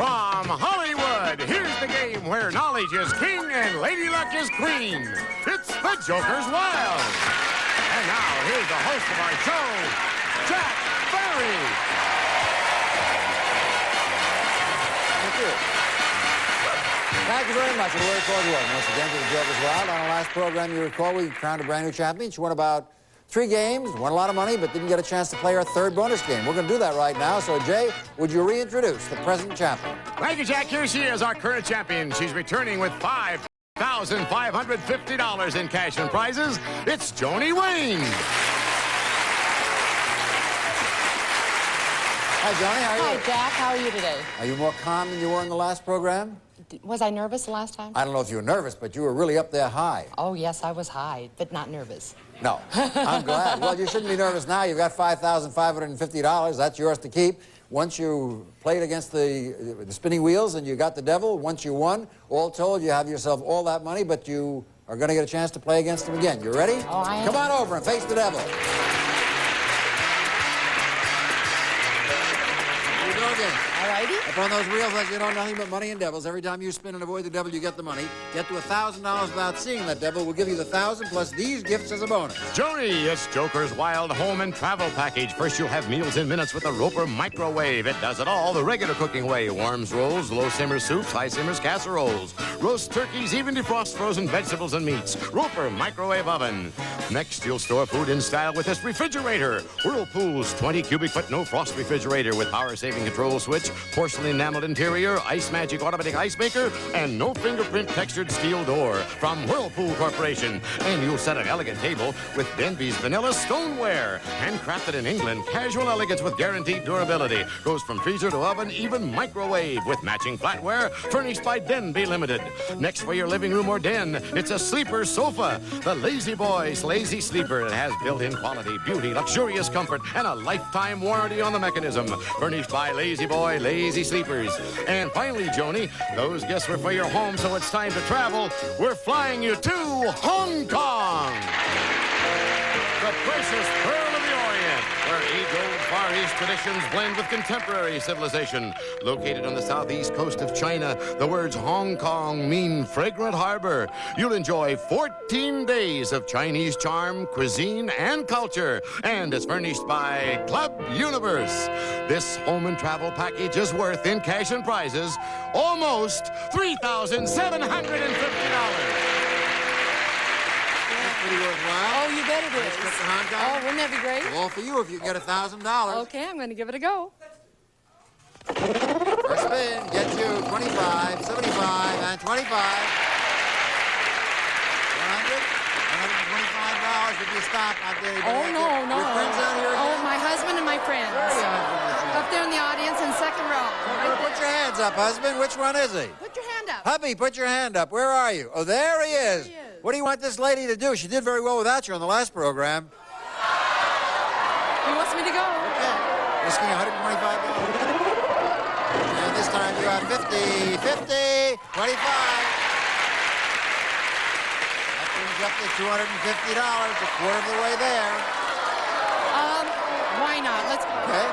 From Hollywood, here's the game where knowledge is king and Lady Luck is queen. It's the Joker's Wild. And now, here's the host of our show, Jack Barry. Thank you. Thank you very much. And we're forward to welcome once again to the Joker's Wild. On our last program, you recall, we crowned a brand new champion. She won about 3 games, won a lot of money, but didn't get a chance to play her 3rd bonus game. We're going to do that right now. So, Jay, would you reintroduce the present champion? Thank you, Jack. Here she is, our current champion. She's returning with $5,550 in cash and prizes. It's Joanie Wayne. Hi, Joanie. How are you? Hi, Jack. How are you today? Are you more calm than you were in the last program? Was I nervous the last time? I don't know if you were nervous, but you were really up there high. Oh, yes, I was high, but not nervous. No. I'm glad. Well, you shouldn't be nervous now. You've got $5,550. That's yours to keep. Once you played against the spinning wheels and you got the devil, once you won, all told, you have yourself all that money, but you are going to get a chance to play against him again. You ready? Oh, I am. Come on over and face the devil. Here we go again. All righty. Up on those wheels, like you know, nothing but money and devils. Every time you spin and avoid the devil, you get the money. Get to $1,000 without seeing that devil. We'll give you the 1,000 plus these gifts as a bonus. Joanie, it's Joker's Wild Home and Travel Package. First, you'll have meals in minutes with the Roper microwave. It does it all the regular cooking way. Warms rolls, low simmer soups, high simmers casseroles. Roast turkeys, even defrost frozen vegetables and meats. Roper microwave oven. Next, you'll store food in style with this refrigerator. Whirlpool's 20 cubic foot no frost refrigerator with power saving control switch, porcelain enameled interior, Ice Magic automatic ice maker, and no fingerprint textured steel door from Whirlpool Corporation. And you'll set an elegant table with Denby's vanilla stoneware. Handcrafted in England, casual elegance with guaranteed durability. Goes from freezer to oven, even microwave with matching flatware, furnished by Denby Limited. Next for your living room or den, it's a sleeper sofa. The Lazy Boy's Lazy Sleeper. It has built-in quality, beauty, luxurious comfort, and a lifetime warranty on the mechanism. Furnished by Lazy Boy Lazy Sleepers. And finally, Joanie, those gifts were for your home, so it's time to travel. We're flying you to Hong Kong. The precious pearl of the Orient, where age-old Far East traditions blend with contemporary civilization. Located on the southeast coast of China, the words Hong Kong mean fragrant harbor. You'll enjoy 14 days of Chinese charm, cuisine, and culture. And it's furnished by Club Universe. This home and travel package is worth, in cash and prizes, almost $3,750. Pretty worthwhile. Oh, you bet it is. Trip to Hong Kong. Oh, wouldn't that be great? All for you if you get $1,000. Okay, I'm going to give it a go. First spin, get you 25, 75, and 25. 100, $125 if you stop out there. Oh, no. Your friends out here again? Oh, my husband and my friends. Up there in the audience in 2nd row. Put your hands up, husband. Which one is he? Put your hand up. Hubby, put your hand up. Where are you? Oh, there he is. There he is. What do you want this lady to do? She did very well without you on the last program. He wants me to go. Okay. Risking $125. And this time you have 50, 50, 25. That brings you up to $250, a quarter of the way there. Why not? Let's go. Okay.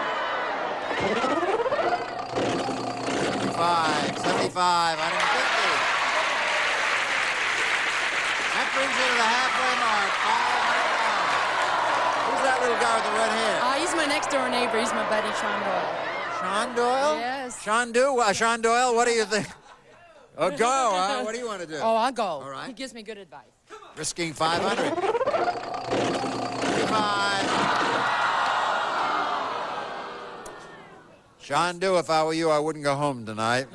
75, 75, 150. That brings you to the halfway mark. $500. Who's that little guy with the red hair? He's my next door neighbor. He's my buddy, Sean Doyle. Sean Doyle? Yes. Sean Doyle, what do you think? Oh, go, huh? What do you want to do? Oh, I'll go. All right. He gives me good advice. Risking 500. 25. Sean Do, if I were you, I wouldn't go home tonight.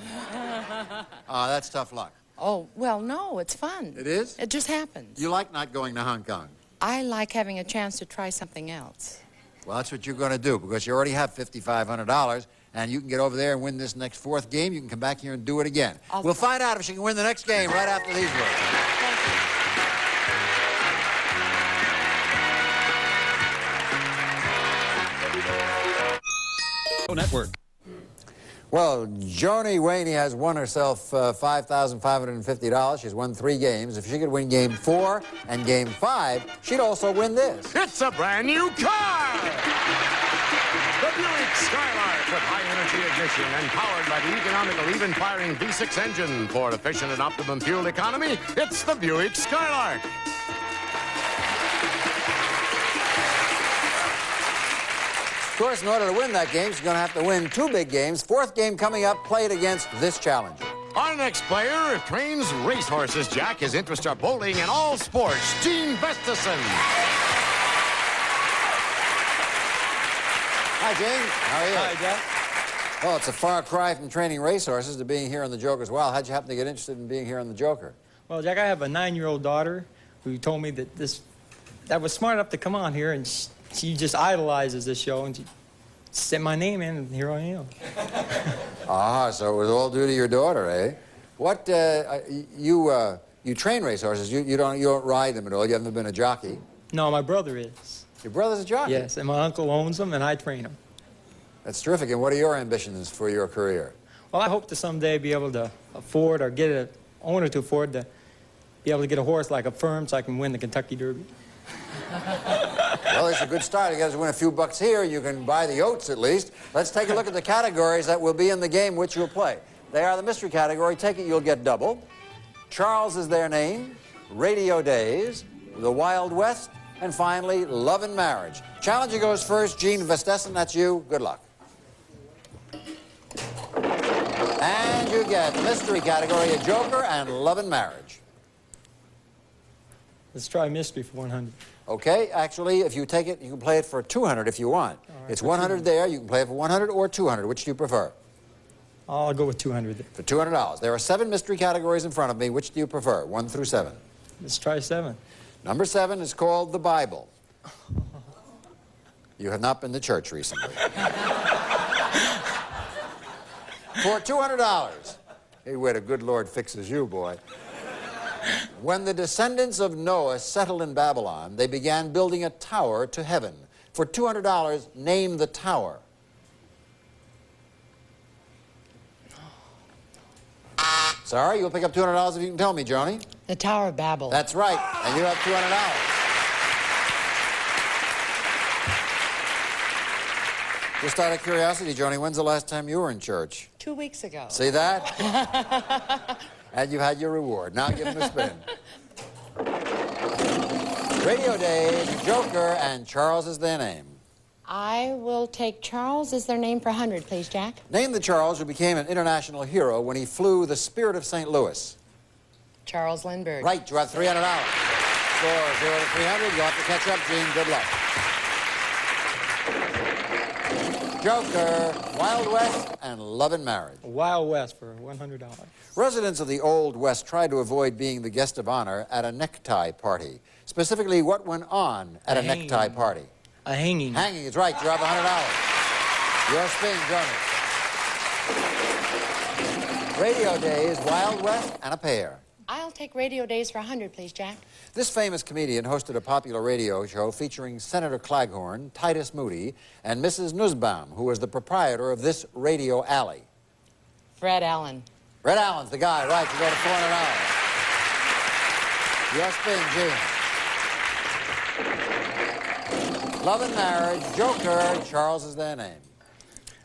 That's tough luck. Oh, well, no, it's fun. It is? It just happens. You like not going to Hong Kong? I like having a chance to try something else. Well, that's what you're going to do, because you already have $5,500, and you can get over there and win this next 4th game. You can come back here and do it again. We'll find out if she can win the next game right after these words. Thank you. Network. Well, Joanie Wayne has won herself $5,550. She's won 3 games. If she could win Game 4 and Game 5, she'd also win this. It's a brand new car! The Buick Skylark with high-energy ignition and powered by the economical, even-firing V6 engine for efficient and optimum fuel economy. It's the Buick Skylark. Of course, in order to win that game, she's going to have to win 2 big games. 4th game coming up, played against this challenger. Our next player trains racehorses, Jack. His interests are bowling and all sports. Gene Vestison. Hi, Gene. How are you? Hi, Jack. Well, it's a far cry from training racehorses to being here on the Joker as well. How'd you happen to get interested in being here on the Joker? Well, Jack, I have a 9-year-old daughter who told me that that was smart enough to come on here, and she just idolizes this show, and she sent my name in, and here I am. Ah, so it was all due to your daughter, eh? What, you train racehorses. You don't ride them at all. You haven't been a jockey. No, my brother is. Your brother's a jockey? Yes, and my uncle owns them, and I train them. That's terrific. And what are your ambitions for your career? Well, I hope to someday be able to afford or get an owner to afford to be able to get a horse like a firm so I can win the Kentucky Derby. Well, it's a good start. You guys win a few bucks here. You can buy the oats at least. Let's take a look at the categories that will be in the game which you'll play. They are the mystery category. Take it, you'll get double. Charles is their name. Radio Days. The Wild West. And finally, Love and Marriage. Challenger goes first. Gene Vestesen, that's you. Good luck. And you get the mystery category, a Joker and Love and Marriage. Let's try mystery for 100. Okay, actually, if you take it, you can play it for 200 if you want. Right, it's 100 there. You can play it for 100 or 200. Which do you prefer? I'll go with 200 there. For $200. There are 7 mystery categories in front of me. Which do you prefer, 1 through 7? Let's try 7. Number 7 is called the Bible. You have not been to church recently. For $200. Hey, where the good Lord fixes you, boy. When the descendants of Noah settled in Babylon, they began building a tower to heaven. For $200, name the tower. Sorry, you'll pick up $200 if you can tell me, Joanie. The Tower of Babel. That's right, and you have $200. Just out of curiosity, Joanie, when's the last time you were in church? 2 weeks ago. See that? And you had your reward. Now give him a spin. Radio Days, Joker, and Charles is their name. I will take Charles as their name for 100, please, Jack. Name the Charles who became an international hero when he flew the Spirit of St. Louis. Charles Lindbergh. Right, you have $300. Score 0 to 300. You'll have to catch up, Gene. Good luck. Joker, Wild West, and Love and Marriage. Wild West for $100. Residents of the Old West tried to avoid being the guest of honor at a necktie party. Specifically, what went on at a necktie party? A hanging. Hanging is right. You have $100. Your spin, Jonas. Radio Days, Wild West, and a pair. I'll take Radio Days for 100, please, Jack. This famous comedian hosted a popular radio show featuring Senator Claghorn, Titus Moody, and Mrs. Nussbaum, who was the proprietor of this radio alley. Fred Allen. Red Allen's the guy, right? You go to $400. Your spin, Gene. Love and Marriage, Joker, Charles is their name.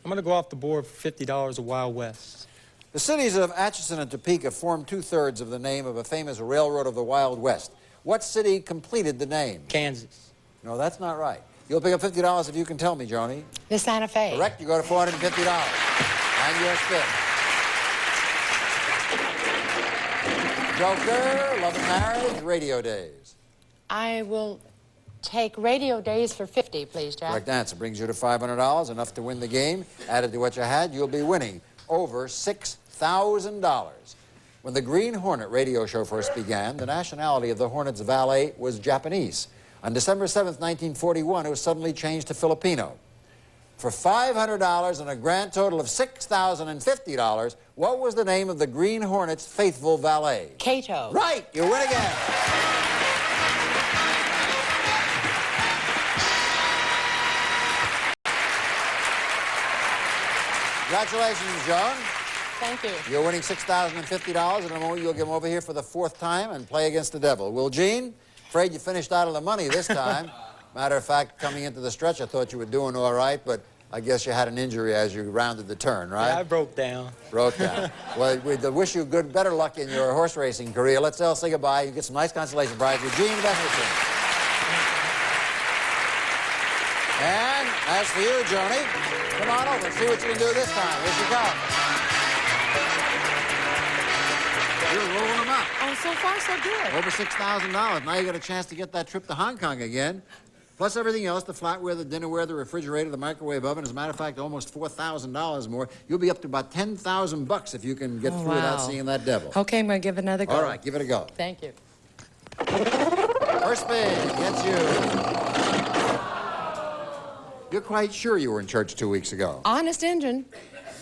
I'm going to go off the board for $50 of Wild West. The cities of Atchison and Topeka form 2/3 of the name of a famous railroad of the Wild West. What city completed the name? Kansas. No, that's not right. You'll pick up $50 if you can tell me, Joanie. The Santa Fe. Correct. You go to $450. And your spin. Joker, Love and Marriage, Radio Days. I will take Radio Days for 50, please, Jack. Correct answer. Brings you to $500, enough to win the game. Added to what you had, you'll be winning over $6,000. When the Green Hornet radio show first began, the nationality of the Hornet's valet was Japanese. On December 7th, 1941, it was suddenly changed to Filipino. For $500 and a grand total of $6,050, what was the name of the Green Hornet's faithful valet? Cato. Right, you win again. Congratulations, Joan. Thank you. You're winning $6,050, and in a moment you'll get him over here for the 4th time and play against the devil. Will, Gene? Afraid you finished out of the money this time. Matter of fact, coming into the stretch, I thought you were doing all right, but I guess you had an injury as you rounded the turn, right? Yeah, I broke down. Broke down. Well, we wish you better luck in your horse racing career. Let's all say goodbye. You get some nice consolation prize with Gene Vesperson. And as for you, Joanie, come on over and see what you can do this time. Here she comes. You're rolling them up. Oh, so far, so good. Over $6,000. Now you got a chance to get that trip to Hong Kong again. Plus everything else, the flatware, the dinnerware, the refrigerator, the microwave oven. As a matter of fact, almost $4,000 more. You'll be up to about $10,000 if you can get through without seeing that devil. Okay, I'm going to give it another go. All right, give it a go. Thank you. First spin gets you. You're quite sure you were in church 2 weeks ago? Honest Injun.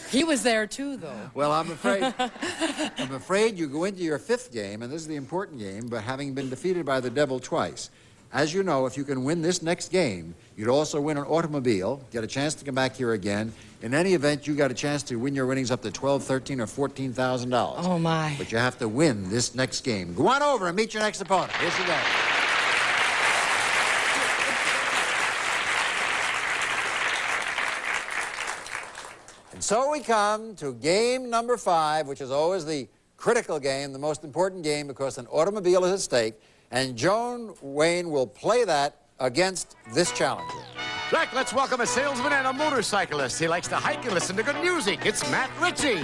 He was there, too, though. Well, I'm afraid you go into your fifth game, and this is the important game, but having been defeated by the devil twice. As you know, if you can win this next game, you'd also win an automobile, get a chance to come back here again. In any event, you got a chance to win your winnings up to $12,000, $13,000, or $14,000. Oh, my. But you have to win this next game. Go on over and meet your next opponent. Here she goes. And so we come to game number 5, which is always the critical game, the most important game, because an automobile is at stake. And Joan Wayne will play that against this challenger. Jack, let's welcome a salesman and a motorcyclist. He likes to hike and listen to good music. It's Matt Ritchie.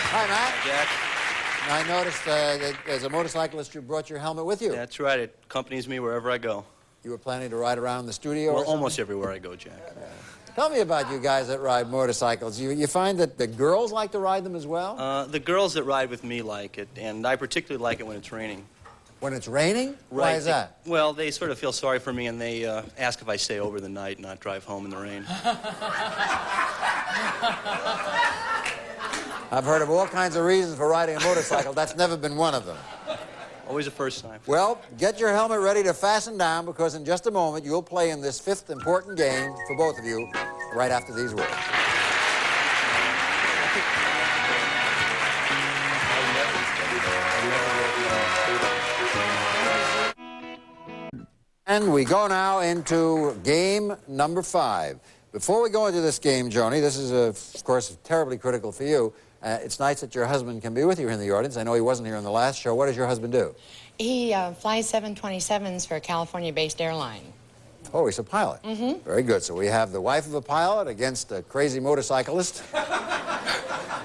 Hi, Matt. Hi, Jack. I noticed that as a motorcyclist, you brought your helmet with you. That's right. It accompanies me wherever I go. You were planning to ride around the studio Well, or almost everywhere I go, Jack. Tell me about you guys that ride motorcycles. You find that the girls like to ride them as well? The girls that ride with me like it, and I particularly like it when it's raining. When it's raining? Right. Why is that? Well, they sort of feel sorry for me, and they ask if I stay over the night and not drive home in the rain. I've heard of all kinds of reasons for riding a motorcycle. That's never been one of them. Always a first time. Well, get your helmet ready to fasten down, because in just a moment you'll play in this fifth important game for both of you right after these words. And we go now into game number 5. Before we go into this game, Joanie, this is, of course, terribly critical for you. It's nice that your husband can be with you here in the audience. I know he wasn't here in the last show. What does your husband do? He flies 727s for a California-based airline. Oh, he's a pilot. Mm-hmm. Very good. So we have the wife of a pilot against a crazy motorcyclist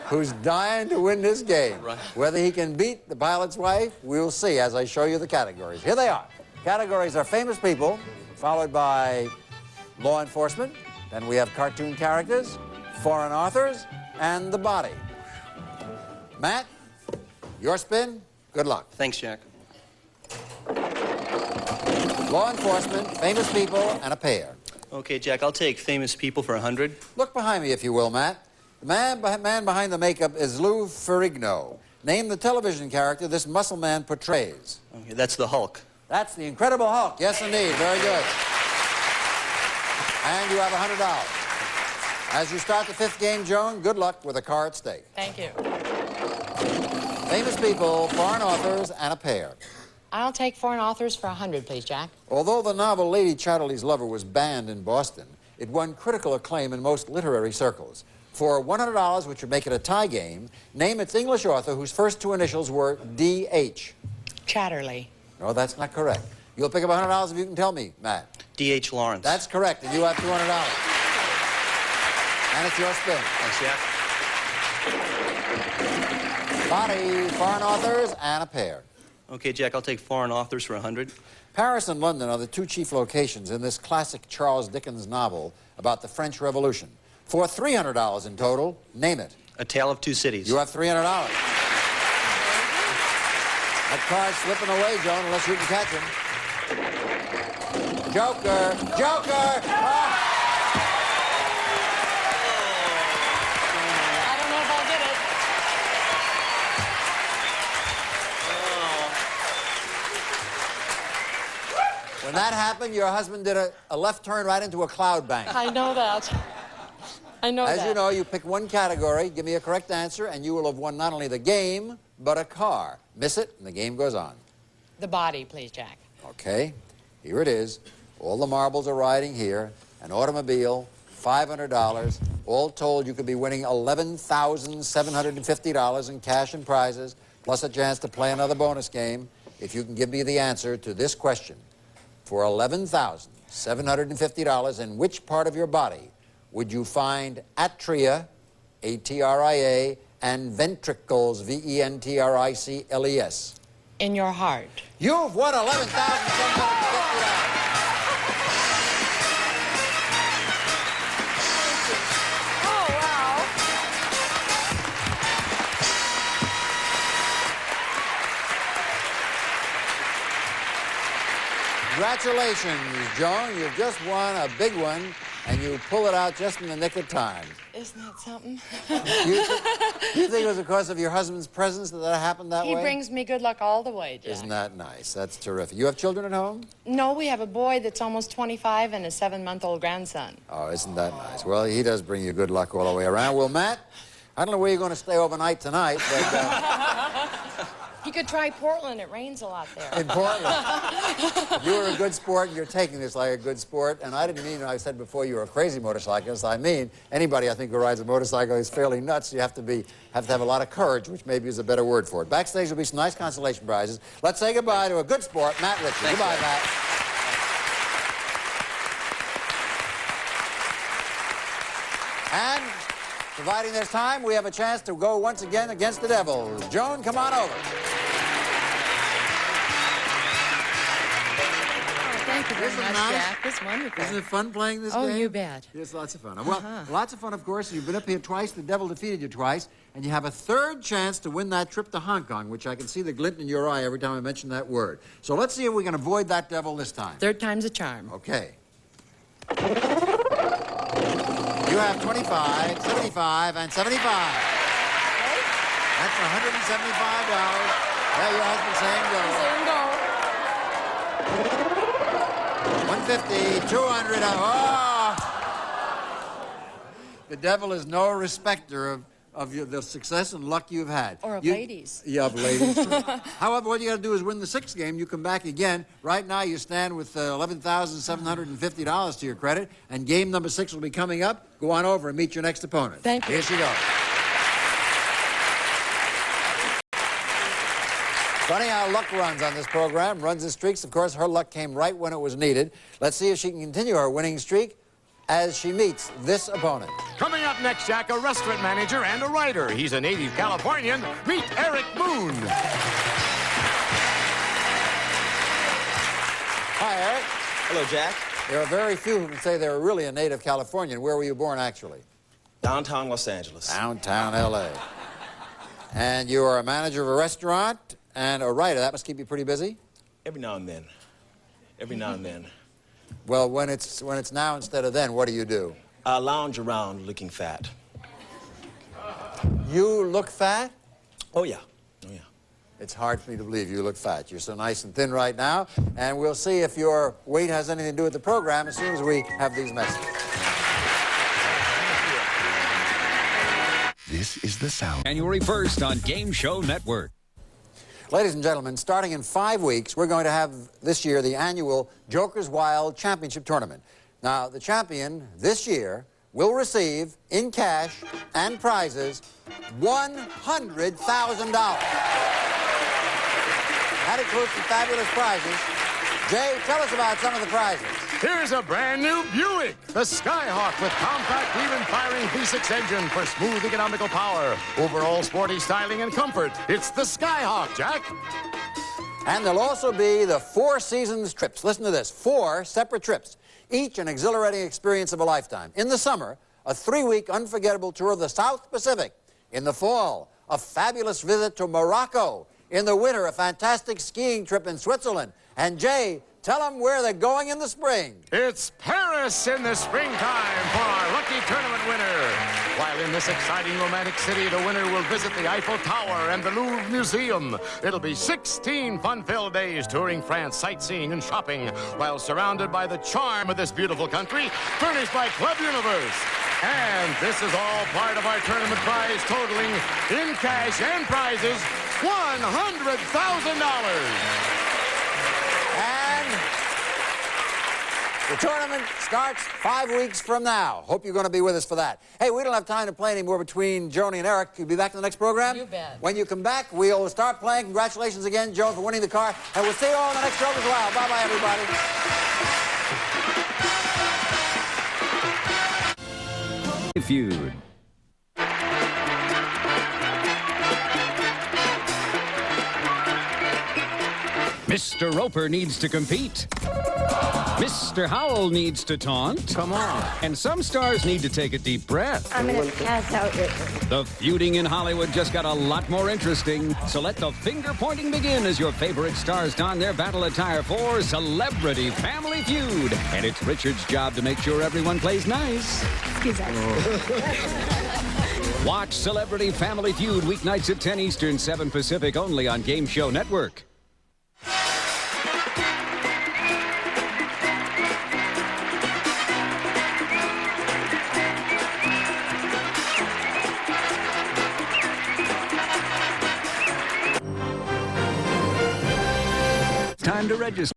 who's dying to win this game. Right. Whether he can beat the pilot's wife, we'll see as I show you the categories. Here they are. Categories are famous people, followed by law enforcement. Then we have cartoon characters, foreign authors, and the body. Matt, your spin. Good luck. Thanks, Jack. Law enforcement, famous people, and a pair. Okay, Jack, I'll take famous people for 100. Look behind me, if you will, Matt. The man behind the makeup is Lou Ferrigno. Name the television character this muscle man portrays. Okay, that's the Hulk. That's the Incredible Hulk. Yes, indeed. Very good. And you have $100. As you start the fifth game, Joan, good luck with a car at stake. Thank you. Famous people, foreign authors, and a pair. I'll take foreign authors for 100, please, Jack. Although the novel Lady Chatterley's Lover was banned in Boston, it won critical acclaim in most literary circles. For $100, which would make it a tie game, name its English author whose first two initials were D.H. Chatterley. No, that's not correct. You'll pick up $100 if you can tell me, Matt. D.H. Lawrence. That's correct, and you have $200. And it's your spin. Thanks, Jack. Body, foreign authors, and a pair. Okay, Jack, I'll take foreign authors for 100. Paris and London are the two chief locations in this classic Charles Dickens novel about the French Revolution. For $300 in total, name it. A Tale of Two Cities. You have $300. That card's slipping away, Joan, unless you can catch him. Joker! Joker! Ah! I don't know if I'll get it. When that happened, your husband did a left turn right into a cloud bank. I know that. I know that. As you know, you pick one category, give me a correct answer, and you will have won not only the game, but a car. Miss it, and the game goes on. The body, please, Jack. Okay, here it is. All the marbles are riding here. An automobile, $500. All told, you could be winning $11,750 in cash and prizes, plus a chance to play another bonus game if you can give me the answer to this question. For $11,750, in which part of your body would you find atria, A-T-R-I-A, and ventricles, V-E-N-T-R-I-C-L-E-S? In your heart. You've won $11,750. Congratulations, Joan. You've just won a big one, and you pull it out just in the nick of time. Isn't that something? You think it was because of your husband's presence that happened that way? He brings me good luck all the way, Jack. Isn't that nice? That's terrific. You have children at home? No, we have a boy that's almost 25 and a 7-month-old grandson. Oh, isn't that nice? Well, he does bring you good luck all the way around. Well, Matt, I don't know where you're going to stay overnight tonight, but... You could try Portland. It rains a lot there. In Portland. You were a good sport, and you're taking this like a good sport. And I didn't mean, I said before, you were a crazy motorcyclist. I mean, anybody, I think, who rides a motorcycle is fairly nuts. You have to have a lot of courage, which maybe is a better word for it. Backstage will be some nice consolation prizes. Let's say goodbye to a good sport, Matt Ritchie. Goodbye, Matt. And providing there's time, we have a chance to go once again against the Devils. Joan, come on over. Thank you very much, nice? Jack. It's wonderful. Isn't it fun playing this game? Oh, you bet. It's lots of fun. Well, lots of fun, of course. You've been up here twice. The Devil defeated you twice. And you have a third chance to win that trip to Hong Kong, which I can see the glint in your eye every time I mention that word. So let's see if we can avoid that Devil this time. Third time's a charm. Okay. You have 25, 75, and 75. That's $175. There your husband's saying go. 150, 200. Oh! The Devil is no respecter of the success and luck you've had. Or of ladies. Yeah, of ladies. However, what you got to do is win the sixth game. You come back again. Right now, you stand with $11,750 to your credit, and game number 6 will be coming up. Go on over and meet your next opponent. Thank you. Here she goes. Funny how luck runs on this program. Runs and streaks. Of course, her luck came right when it was needed. Let's see if she can continue her winning streak as she meets this opponent. Coming up next, Jack, a restaurant manager and a writer. He's a native Californian. Meet Eric Moon. Hi, Eric. Hello, Jack. There are very few who can say they're really a native Californian. Where were you born, actually? Downtown Los Angeles. Downtown L.A. And you are a manager of a restaurant and a writer. That must keep you pretty busy? Every now and then. Every now and then. Well, when it's now instead of then, what do you do? I lounge around looking fat. You look fat? Oh, yeah. Oh, yeah. It's hard for me to believe you look fat. You're so nice and thin right now. And we'll see if your weight has anything to do with the program as soon as we have these messages. This is the sound. January 1st on Game Show Network. Ladies and gentlemen, starting in 5 weeks, we're going to have this year the annual Joker's Wild Championship Tournament. Now, the champion this year will receive, in cash and prizes, $100,000. That includes some fabulous prizes. Jay, tell us about some of the prizes. Here's a brand new Buick, the Skyhawk with compact, even-firing V6 engine for smooth economical power, overall sporty styling and comfort. It's the Skyhawk, Jack. And there'll also be the 4 seasons trips. Listen to this, 4 separate trips, each an exhilarating experience of a lifetime. In the summer, a 3-week unforgettable tour of the South Pacific. In the fall, a fabulous visit to Morocco. In the winter, a fantastic skiing trip in Switzerland. And Jay, tell them where they're going in the spring. It's Paris in the springtime for our lucky tournament winner. While in this exciting romantic city, the winner will visit the Eiffel Tower and the Louvre Museum. It'll be 16 fun-filled days touring France, sightseeing and shopping, while surrounded by the charm of this beautiful country, furnished by Club Universe. And this is all part of our tournament prize totaling, in cash and prizes, $100,000. The tournament starts 5 weeks from now. Hope you're going to be with us for that. Hey, we don't have time to play anymore between Joanie and Eric. You'll be back in the next program? You bet. When you come back, we'll start playing. Congratulations again, Joan, for winning the car. And we'll see you all in the next show as well. Bye-bye, everybody. Feud. Mr. Roper needs to compete. Mr. Howell needs to taunt. Come on. And some stars need to take a deep breath. I'm going to pass out. The feuding in Hollywood just got a lot more interesting. So let the finger-pointing begin as your favorite stars don their battle attire for Celebrity Family Feud. And it's Richard's job to make sure everyone plays nice. Excuse us. Watch Celebrity Family Feud weeknights at 10 Eastern, 7 Pacific, only on Game Show Network. Time to register.